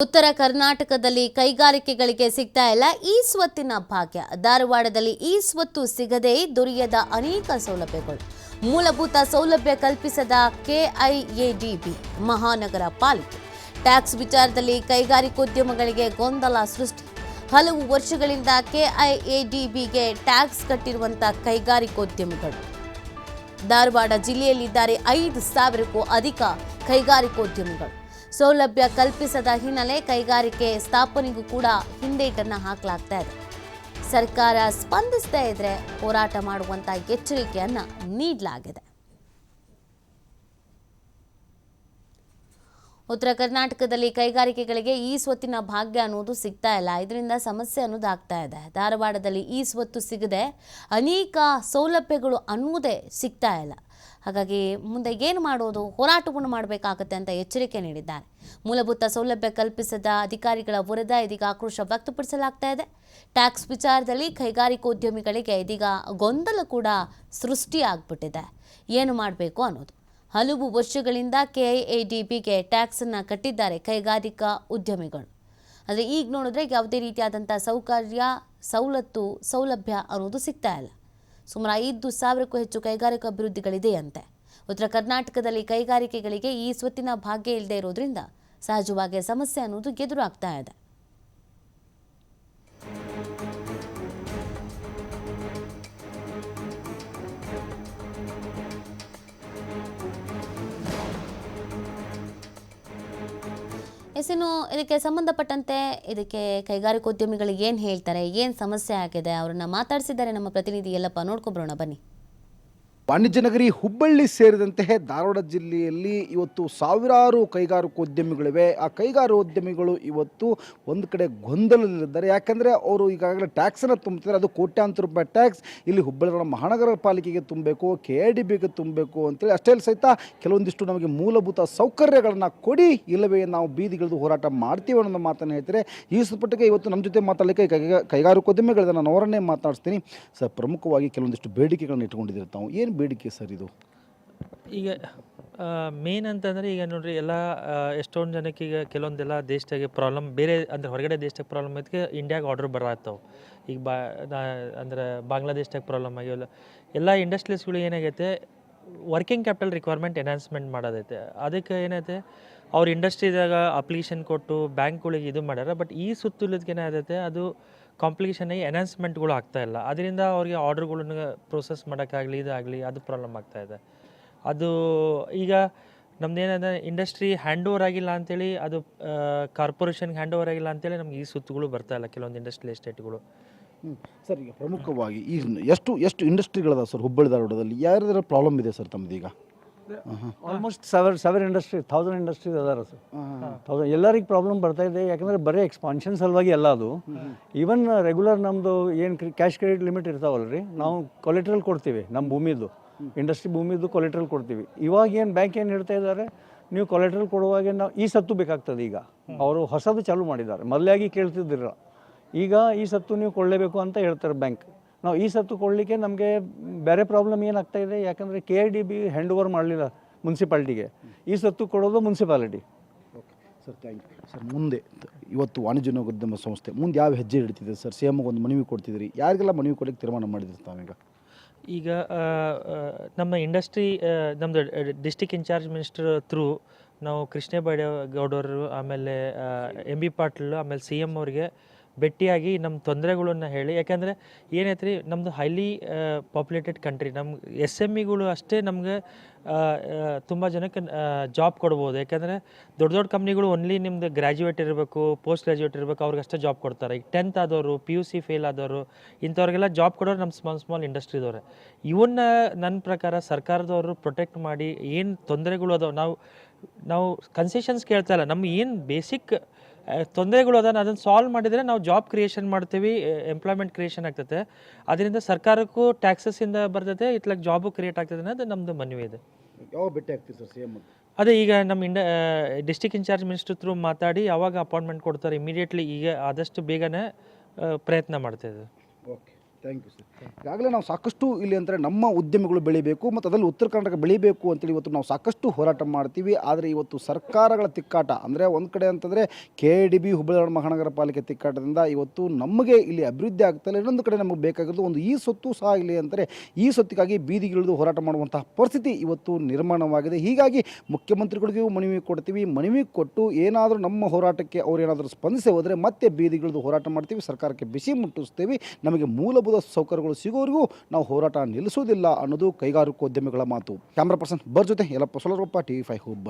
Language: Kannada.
ಉತ್ತರ ಕರ್ನಾಟಕದಲ್ಲಿ ಕೈಗಾರಿಕೆಗಳಿಗೆ ಸಿಗ್ತಾ ಇಲ್ಲ ಈ ಸ್ವತ್ತಿನ ಭಾಗ್ಯ. ಧಾರವಾಡದಲ್ಲಿ ಈ ಸ್ವತ್ತು ಸಿಗದೆ ದೊರೆಯದ ಅನೇಕ ಸೌಲಭ್ಯಗಳು. ಮೂಲಭೂತ ಸೌಲಭ್ಯ ಕಲ್ಪಿಸದ ಕೆಐಎಡಿಬಿ ಮಹಾನಗರ ಪಾಲಿಕೆ. ಟ್ಯಾಕ್ಸ್ ವಿಚಾರದಲ್ಲಿ ಕೈಗಾರಿಕೋದ್ಯಮಗಳಿಗೆ ಗೊಂದಲ ಸೃಷ್ಟಿ. ಹಲವು ವರ್ಷಗಳಿಂದ ಕೆಐಎಡಿಬಿಗೆ ಟ್ಯಾಕ್ಸ್ ಕಟ್ಟಿರುವಂತ ಕೈಗಾರಿಕೋದ್ಯಮಿಗಳು ಧಾರವಾಡ ಜಿಲ್ಲೆಯಲ್ಲಿದ್ದಾರೆ 5,000ಕ್ಕೂ ಅಧಿಕ ಕೈಗಾರಿಕೋದ್ಯಮಿಗಳು. ಸೌಲಭ್ಯ ಕಲ್ಪಿಸದ ಹಿನ್ನೆಲೆ ಕೈಗಾರಿಕೆ ಸ್ಥಾಪನೆಗೂ ಕೂಡ ಹಿಂದೇಟನ್ನ ಹಾಕಲಾಗ್ತಾ ಇದೆ. ಸರ್ಕಾರ ಸ್ಪಂದಿಸದೇ ಇದ್ರೆ ಹೋರಾಟ ಮಾಡುವಂತ ಎಚ್ಚರಿಕೆಯನ್ನ ನೀಡಲಾಗಿದೆ. ಉತ್ತರ ಕರ್ನಾಟಕದಲ್ಲಿ ಕೈಗಾರಿಕೆಗಳಿಗೆ ಈ ಸ್ವತ್ತಿನ ಭಾಗ್ಯ ಅನ್ನೋದು ಸಿಗ್ತಾ ಇಲ್ಲ. ಇದರಿಂದ ಸಮಸ್ಯೆ ಅನ್ನೋದು ಆಗ್ತಾ ಇದೆ. ಧಾರವಾಡದಲ್ಲಿ ಈ ಸ್ವತ್ತು ಸಿಗದೆ ಅನೇಕ ಸೌಲಭ್ಯಗಳು ಅನ್ನೋದೇ ಸಿಗ್ತಾ ಇಲ್ಲ. ಹಾಗಾಗಿ ಮುಂದೆ ಏನು ಮಾಡೋದು, ಹೋರಾಟವನ್ನು ಮಾಡಬೇಕಾಗುತ್ತೆ ಅಂತ ಎಚ್ಚರಿಕೆ ನೀಡಿದ್ದಾರೆ. ಮೂಲಭೂತ ಸೌಲಭ್ಯ ಕಲ್ಪಿಸದ ಅಧಿಕಾರಿಗಳ ವಿರುದ್ಧ ಇದೀಗ ಆಕ್ರೋಶ ವ್ಯಕ್ತಪಡಿಸಲಾಗ್ತಾ ಇದೆ. ಟ್ಯಾಕ್ಸ್ ವಿಚಾರದಲ್ಲಿ ಕೈಗಾರಿಕೋದ್ಯಮಿಗಳಿಗೆ ಇದೀಗ ಗೊಂದಲ ಕೂಡ ಸೃಷ್ಟಿಯಾಗ್ಬಿಟ್ಟಿದೆ. ಏನು ಮಾಡಬೇಕು ಅನ್ನೋದು. ಹಲವು ವರ್ಷಗಳಿಂದ ಕೆಐಎಡಿಬಿಗೆ ಟ್ಯಾಕ್ಸನ್ನು ಕಟ್ಟಿದ್ದಾರೆ ಕೈಗಾರಿಕಾ ಉದ್ಯಮಿಗಳು. ಆದರೆ ಈಗ ನೋಡಿದ್ರೆ ಯಾವುದೇ ರೀತಿಯಾದಂಥ ಸೌಲಭ್ಯ ಅನ್ನೋದು ಸಿಗ್ತಾ ಇಲ್ಲ. ಸುಮಾರು 5,000ಕ್ಕೂ ಹೆಚ್ಚು ಕೈಗಾರಿಕಾ ಅಭಿವೃದ್ಧಿಗಳಿದೆಯಂತೆ. ಉತ್ತರ ಕರ್ನಾಟಕದಲ್ಲಿ ಕೈಗಾರಿಕೆಗಳಿಗೆ ಈ ಸ್ವತ್ತಿನ ಭಾಗ್ಯ ಇಲ್ಲದೆ ಇರೋದ್ರಿಂದ ಸಹಜವಾಗಿ ಸಮಸ್ಯೆ ಅನ್ನೋದು ಎದುರಾಗ್ತಾ ಇದೆ. ಇನ್ನು ಇದಕ್ಕೆ ಸಂಬಂಧಪಟ್ಟಂತೆ ಇದಕ್ಕೆ ಕೈಗಾರಿಕೋದ್ಯಮಿಗಳಿಗೆ ಏನು ಹೇಳ್ತಾರೆ, ಏನು ಸಮಸ್ಯೆ ಆಗಿದೆ, ಅವರನ್ನ ಮಾತಾಡಿಸಿದ್ದಾರೆ ನಮ್ಮ ಪ್ರತಿನಿಧಿ ಯಲ್ಲಪ್ಪ. ನೋಡ್ಕೊಬರೋಣ ಬನ್ನಿ. ವಾಣಿಜ್ಯ ನಗರಿ ಹುಬ್ಬಳ್ಳಿ ಸೇರಿದಂತೆ ಧಾರವಾಡ ಜಿಲ್ಲೆಯಲ್ಲಿ ಇವತ್ತು ಸಾವಿರಾರು ಕೈಗಾರಿಕೋದ್ಯಮಿಗಳಿವೆ. ಆ ಕೈಗಾರಿಕೋದ್ಯಮಿಗಳು ಇವತ್ತು ಒಂದು ಕಡೆ ಗೊಂದಲದಲ್ಲಿದ್ದಾರೆ. ಯಾಕಂದರೆ ಅವರು ಈಗಾಗಲೇ ಟ್ಯಾಕ್ಸನ್ನು ತುಂಬ್ತಿದ್ದಾರೆ. ಅದು ಕೋಟ್ಯಾಂತರ ರೂಪಾಯಿ ಟ್ಯಾಕ್ಸ್ ಇಲ್ಲಿ ಹುಬ್ಬಳ್ಳಿ ಮಹಾನಗರ ಪಾಲಿಕೆಗೆ ತುಂಬಬೇಕು, ಕೆಐಎಡಿಬಿಗೆ ತುಂಬಬೇಕು ಅಂತೇಳಿ. ಅಷ್ಟೇ ಸಹಿತ ಕೆಲವೊಂದಿಷ್ಟು ನಮಗೆ ಮೂಲಭೂತ ಸೌಕರ್ಯಗಳನ್ನು ಕೊಡಿ, ಇಲ್ಲವೇ ನಾವು ಬೀದಿಗಿಳಿದು ಹೋರಾಟ ಮಾಡ್ತೀವಿ ಅನ್ನೋ ಮಾತನ್ನು ಹೇಳ್ತಾರೆ. ಈ ಸಂಪಟ್ಟಿಗೆ ಇವತ್ತು ನಮ್ಮ ಜೊತೆ ಮಾತಾಡಲಿಕ್ಕೆ ಕೈಗಾರಿಕೋದ್ಯಮಿಗಳಿದೆ. ನಾನು ಅವರನ್ನೇ ಮಾತಾಡಿಸ್ತೀನಿ. ಸರ್, ಪ್ರಮುಖವಾಗಿ ಕೆಲವೊಂದಿಷ್ಟು ಬೇಡಿಕೆಗಳನ್ನು ಇಟ್ಕೊಂಡಿದ್ದೀರಿ ತಾವು. ಏನು ಬೇಡಿಕೆ ಸರ್ ಇದು? ಈಗ ಮೇನ್ ಅಂತಂದರೆ ಈಗ ನೋಡ್ರಿ, ಎಲ್ಲ ಎಷ್ಟೊಂದು ಜನಕ್ಕೆ ಈಗ ಕೆಲವೊಂದೆಲ್ಲ ದೇಶದಾಗೆ ಪ್ರಾಬ್ಲಮ್, ಬೇರೆ ಅಂದರೆ ಹೊರಗಡೆ ದೇಶದಾಗ ಪ್ರಾಬ್ಲಮ್ ಐತೆ, ಇಂಡಿಯಾಗೆ ಆರ್ಡರ್ ಬರತ್ತಾವೆ. ಈಗ ಅಂದ್ರೆ ಬಾಂಗ್ಲಾದೇಶದಾಗ ಪ್ರಾಬ್ಲಮ್ ಆಗ್ಯಾವಲ್ಲ. ಎಲ್ಲ ಇಂಡಸ್ಟ್ರೀಸ್ಗಳು ಏನಾಗೈತೆ, ವರ್ಕಿಂಗ್ ಕ್ಯಾಪಿಟಲ್ ರಿಕ್ವೈರ್ಮೆಂಟ್ ಎನ್ಹಾನ್ಸ್ಮೆಂಟ್ ಮಾಡೋದೈತೆ. ಅದಕ್ಕೆ ಏನೈತೆ, ಅವ್ರ ಇಂಡಸ್ಟ್ರಿದಾಗ ಅಪ್ಲಿಕೇಶನ್ ಕೊಟ್ಟು ಬ್ಯಾಂಕ್ಗಳಿಗೆ ಇದು ಮಾಡ್ಯಾರ. ಬಟ್ ಈ ಸುತ್ತಲದಕ್ಕೆ ಏನಾಗೈತೆ, ಅದು ಕಾಂಪ್ಲಿಕೇಶನ್ ಆಗಿ ಎನ್ಹಾನ್ಸ್ಮೆಂಟ್ಗಳು ಆಗ್ತಾಯಿಲ್ಲ. ಅದರಿಂದ ಅವ್ರಿಗೆ ಆರ್ಡ್ರ್ಗಳನ್ನ ಪ್ರೋಸೆಸ್ ಮಾಡೋಕ್ಕಾಗಲಿ ಇದಾಗಲಿ ಅದು ಪ್ರಾಬ್ಲಮ್ ಆಗ್ತಾಯಿದೆ. ಅದು ಈಗ ನಮ್ದೇನಂದರೆ ಇಂಡಸ್ಟ್ರಿ ಹ್ಯಾಂಡ್ ಓವರ್ ಆಗಿಲ್ಲ ಅಂಥೇಳಿ, ಅದು ಕಾರ್ಪೊರೇಷನ್ಗೆ ಹ್ಯಾಂಡ್ ಓವರ್ ಆಗಿಲ್ಲ ಅಂತೇಳಿ ನಮ್ಗೆ ಈ ಸುತ್ತುಗಳು ಬರ್ತಾಯಿಲ್ಲ ಕೆಲವೊಂದು ಇಂಡಸ್ಟ್ರಿಯಲ್ ಎಸ್ಟೇಟ್ಗಳು. ಸರ್, ಈಗ ಪ್ರಮುಖವಾಗಿ ಈ ಎಷ್ಟು ಇಂಡಸ್ಟ್ರಿಗಳದ ಸರ್ ಹುಬ್ಬಳ್ಳಿ ಧಾರವಾಡದಲ್ಲಿ? ಯಾರ್ಯಾರ ಪ್ರಾಬ್ಲಮ್ ಇದೆ ಸರ್ ತಮ್ಮದೀಗ? ಆಲ್ಮೋಸ್ಟ್ 7 ಇಂಡಸ್ಟ್ರಿ 1000 ಇಂಡಸ್ಟ್ರೀಸ್ ಅದಾರ ಸರ್. 1000 ಎಲ್ಲರಿಗೆ ಪ್ರಾಬ್ಲಮ್ ಬರ್ತಾ ಇದೆ. ಯಾಕಂದರೆ ಬರೀ ಎಕ್ಸ್ಪಾನ್ಷನ್ ಸಲುವಾಗಿ ಎಲ್ಲ ಅದು. ಈವನ್ ರೆಗ್ಯುಲರ್ ನಮ್ಮದು ಏನು ಕ್ಯಾಶ್ ಕ್ರೆಡಿಟ್ ಲಿಮಿಟ್ ಇರ್ತಾವಲ್ರಿ, ನಾವು ಕೊಲೆಟ್ರಲ್ ಕೊಡ್ತೀವಿ. ನಮ್ಮ ಭೂಮಿದು, ಇಂಡಸ್ಟ್ರಿ ಭೂಮಿದು ಕೊಲೆಟ್ರಲ್ ಕೊಡ್ತೀವಿ. ಇವಾಗ ಏನು ಬ್ಯಾಂಕ್ ಏನು ಹೇಳ್ತಾ ಇದ್ದಾರೆ, ನೀವು ಕೊಲೆಟ್ರಲ್ ಕೊಡುವಾಗ ನಾವು ಈ ಸತ್ತು ಬೇಕಾಗ್ತದೆ. ಈಗ ಅವರು ಹೊಸದು ಚಾಲೂ ಮಾಡಿದ್ದಾರೆ. ಮೊದಲಾಗಿ ಕೇಳ್ತಿದ್ದಿರ, ಈಗ ಈ ಸತ್ತು ನೀವು ಕೊಡಲೇಬೇಕು ಅಂತ ಹೇಳ್ತಾರೆ ಬ್ಯಾಂಕ್. ನಾವು ಈ ಸತ್ತು ಕೊಡಲಿಕ್ಕೆ ನಮಗೆ ಬೇರೆ ಪ್ರಾಬ್ಲಮ್ ಏನಾಗ್ತಾ ಇದೆ, ಯಾಕಂದರೆ ಕೆಐಎಡಿಬಿ ಹ್ಯಾಂಡ್ ಓವರ್ ಮಾಡಲಿಲ್ಲ ಮುನ್ಸಿಪಾಲ್ಟಿಗೆ. ಈ ಸತ್ತು ಕೊಡೋದು municipality. Okay sir, thank you sir. ಮುಂದೆ ಇವತ್ತು ವಾಣಿಜ್ಯೋದ್ಯಮ ಸಂಸ್ಥೆ ಮುಂದೆ ಯಾವ ಹೆಜ್ಜೆ ಇಡ್ತಿದೆ ಸರ್? ಸಿಎಮ್ಗೆ ಒಂದು ಮನವಿ ಕೊಡ್ತಿದ್ರಿ, ಯಾರಿಗೆಲ್ಲ ಮನವಿ ಕೊಡಲಿಕ್ಕೆ ತೀರ್ಮಾನ ಮಾಡಿದ್ರಿ ತಾವೀಗ? ಈಗ ನಮ್ಮ ಇಂಡಸ್ಟ್ರಿ, ನಮ್ಮದು ಡಿಸ್ಟಿಕ್ ಇನ್ಚಾರ್ಜ್ ಮಿನಿಸ್ಟರ್ ಥ್ರೂ ನಾವು ಕೃಷ್ಣೇಗೌಡರು, ಆಮೇಲೆ MB ಪಾಟೀಲ್, ಆಮೇಲೆ CM ಅವ್ರಿಗೆ ಭೇಟಿಯಾಗಿ ನಮ್ಮ ತೊಂದರೆಗಳನ್ನ ಹೇಳಿ. ಯಾಕೆಂದರೆ ಏನೈತೆ ರೀ, ನಮ್ಮದು ಹೈಲಿ ಪಾಪ್ಯುಲೇಟೆಡ್ ಕಂಟ್ರಿ. ನಮ್ಗೆ SMEಗಳು ಅಷ್ಟೇ ನಮ್ಗೆ ತುಂಬ ಜನಕ್ಕೆ ಜಾಬ್ ಕೊಡ್ಬೋದು. ಯಾಕೆಂದರೆ ದೊಡ್ಡ ದೊಡ್ಡ ಕಂಪ್ನಿಗಳು ಓನ್ಲಿ ನಿಮ್ಮದು ಗ್ರ್ಯಾಜುಯೇಟ್ ಇರಬೇಕು, ಪೋಸ್ಟ್ ಗ್ರ್ಯಾಜುಯೇಟ್ ಇರಬೇಕು, ಅವ್ರಿಗಷ್ಟೇ ಜಾಬ್ ಕೊಡ್ತಾರೆ. ಈಗ 10th ಆದವರು, PUC ಫೇಲ್ ಆದವರು, ಇಂಥವ್ರಿಗೆಲ್ಲ ಜಾಬ್ ಕೊಡೋರು ನಮ್ಮ ಸ್ಮಾಲ್ ಇಂಡಸ್ಟ್ರಿದವ್ರೆ. ಇವನ್ನ ನನ್ನ ಪ್ರಕಾರ ಸರ್ಕಾರದವರು ಪ್ರೊಟೆಕ್ಟ್ ಮಾಡಿ, ಏನು ತೊಂದರೆಗಳು ಅದಾವೆ, ನಾವು ಕನ್ಸೆಷನ್ಸ್ ಕೇಳ್ತಾ ಇಲ್ಲ. ನಮ್ಮ ಏನು ಬೇಸಿಕ್ ತೊಂದರೆಗಳು ಅದನ್ನು ಸಾಲ್ವ್ ಮಾಡಿದರೆ ನಾವು ಜಾಬ್ ಕ್ರಿಯೇಷನ್ ಮಾಡ್ತೀವಿ, ಎಂಪ್ಲಾಯ್ಮೆಂಟ್ ಕ್ರಿಯೇಷನ್ ಆಗ್ತದೆ. ಅದರಿಂದ ಸರ್ಕಾರಕ್ಕೂ ಟ್ಯಾಕ್ಸಸ್ಸಿಂದ ಬರ್ತದೆ, ಇತ್ಲಾಗ ಜಾಬು ಕ್ರಿಯೇಟ್ ಆಗ್ತದೆ ಅನ್ನೋದು ನಮ್ಮದು ಮನವಿ ಇದೆ. ಯಾವಾಗ ಭೇಟಿ ಆಗ್ತೀವಿ ಸರ್ CM? ಅದೇ ಈಗ ನಮ್ಮ ಡಿಸ್ಟಿಕ್ ಇನ್ಚಾರ್ಜ್ ಮಿನಿಸ್ಟರ್ ಥ್ರೂ ಮಾತಾಡಿ ಯಾವಾಗ ಅಪಾಯಿಂಟ್ಮೆಂಟ್ ಕೊಡ್ತಾರೆ ಇಮಿಡಿಯೇಟ್ಲಿ, ಈಗ ಆದಷ್ಟು ಬೇಗನೆ ಪ್ರಯತ್ನ ಮಾಡ್ತಾಯಿದ್ದೆ. ಓಕೆ. Thank you sir. ಈಗಾಗಲೇ ನಾವು ಸಾಕಷ್ಟು ಇಲ್ಲಿ ಅಂದರೆ ನಮ್ಮ ಉದ್ಯಮಿಗಳು ಬೆಳಿಬೇಕು ಮತ್ತು ಅದರಲ್ಲಿ ಉತ್ತರ ಕರ್ನಾಟಕ ಬೆಳಿಬೇಕು ಅಂತೇಳಿ ಇವತ್ತು ನಾವು ಸಾಕಷ್ಟು ಹೋರಾಟ ಮಾಡ್ತೀವಿ. ಆದರೆ ಇವತ್ತು ಸರ್ಕಾರಗಳ ತಿಕ್ಕಾಟ ಅಂದರೆ ಒಂದು ಕಡೆ ಅಂತಂದರೆ KIDB ಹುಬ್ಬಳ್ಳಿ ಮಹಾನಗರ ಪಾಲಿಕೆ ತಿಕ್ಕಾಟದಿಂದ ಇವತ್ತು ನಮಗೆ ಇಲ್ಲಿ ಅಭಿವೃದ್ಧಿ ಆಗ್ತಾಯಿಲ್ಲ. ಇನ್ನೊಂದು ಕಡೆ ನಮಗೆ ಬೇಕಾಗಿರೋದು ಒಂದು ಈ ಸ್ವತ್ತು ಸಹ ಇಲ್ಲಿ ಅಂತಾರೆ ಈ ಸ್ವತ್ತಿಗಾಗಿ ಬೀದಿಗಿಳಿದು ಹೋರಾಟ ಮಾಡುವಂತಹ ಪರಿಸ್ಥಿತಿ ಇವತ್ತು ನಿರ್ಮಾಣವಾಗಿದೆ. ಹೀಗಾಗಿ ಮುಖ್ಯಮಂತ್ರಿಗಳಿಗೂ ಮನವಿ ಕೊಡ್ತೀವಿ. ಮನವಿ ಕೊಟ್ಟು ಏನಾದರೂ ನಮ್ಮ ಹೋರಾಟಕ್ಕೆ ಅವ್ರು ಏನಾದರೂ ಸ್ಪಂದಿಸಿ ಹೋದರೆ ಮತ್ತೆ ಬೀದಿಗಿಳಿದು ಹೋರಾಟ ಮಾಡ್ತೀವಿ, ಸರ್ಕಾರಕ್ಕೆ ಬಿಸಿ ಮುಟ್ಟಿಸ್ತೀವಿ. ನಮಗೆ ಮೂಲಭೂತ ಸೌಕರ್ಯಗಳು ಸಿಗೋವರೆಗೂ ನಾವು ಹೋರಾಟ ನಿಲ್ಲಿಸುವುದಿಲ್ಲ ಅನ್ನೋದು ಕೈಗಾರಿಕೋದ್ಯಮಿಗಳ ಮಾತು. ಕ್ಯಾಮ್ರಾ ಪರ್ಸನ್ ಬರ್ ಜೊತೆ ಯಲ್ಲಪ್ಪ ಸೊಲರಪ್ಪ, TV5 ಹುಬ್ಬಳ್ಳಿ.